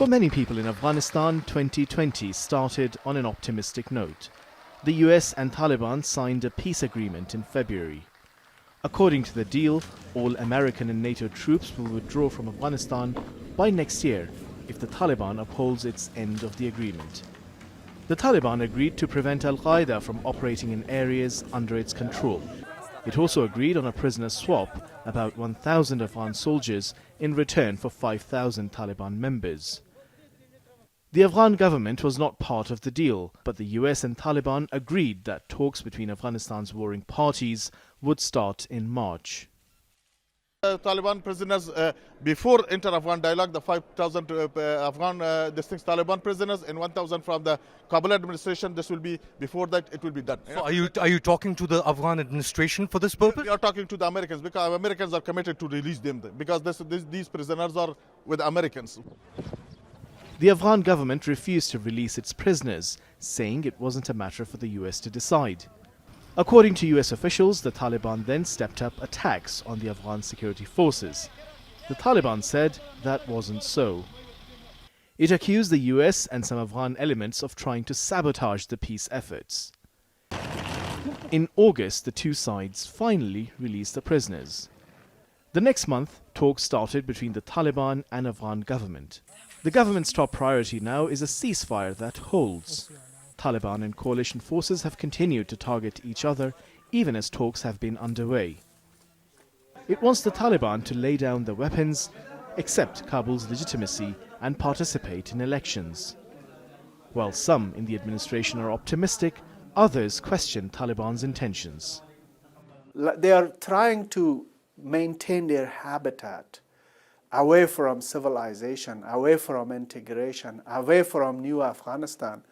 For many people in Afghanistan, 2020 started on an optimistic note. The US and Taliban signed a peace agreement in February. According to the deal, all American and NATO troops will withdraw from Afghanistan by next year if the Taliban upholds its end of the agreement. The Taliban agreed to prevent Al-Qaeda from operating in areas under its control. It also agreed on a prisoner swap, about 1,000 Afghan soldiers in return for 5,000 Taliban members. The Afghan government was not part of the deal, but the US and Taliban agreed that talks between Afghanistan's warring parties would start in March. Taliban prisoners, before inter-Afghan dialogue, the 5,000 Afghan Taliban prisoners and 1,000 from the Kabul administration. This will be, before that, it will be done. So are you talking to the Afghan administration for this purpose? We are talking to the Americans because Americans are committed to release them because these prisoners are with Americans. The Afghan government refused to release its prisoners, saying it wasn't a matter for the US to decide. According to US officials, the Taliban then stepped up attacks on the Afghan security forces. The Taliban said that wasn't so. It accused the US and some Afghan elements of trying to sabotage the peace efforts. In August, the two sides finally released the prisoners. The next month, talks started between the Taliban and Afghan government. The government's top priority now is a ceasefire that holds. Taliban and coalition forces have continued to target each other even as talks have been underway. It wants the Taliban to lay down their weapons, accept Kabul's legitimacy and participate in elections. While some in the administration are optimistic, others question Taliban's intentions. They are trying to maintain their habitat away from civilization, away from integration, away from new Afghanistan,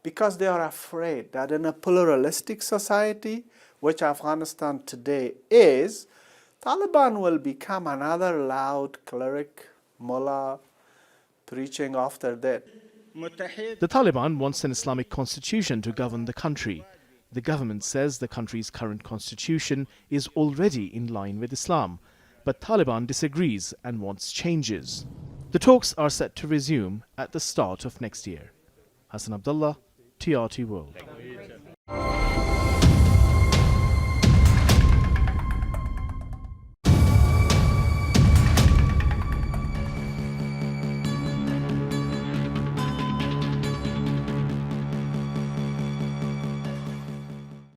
because they are afraid that in a pluralistic society, which Afghanistan today is, Taliban will become another loud cleric, mullah, preaching after that. The Taliban wants an Islamic constitution to govern the country. The government says the country's current constitution is already in line with Islam, but Taliban disagrees and wants changes. The talks are set to resume at the start of next year. Hasan Abdullah, TRT World.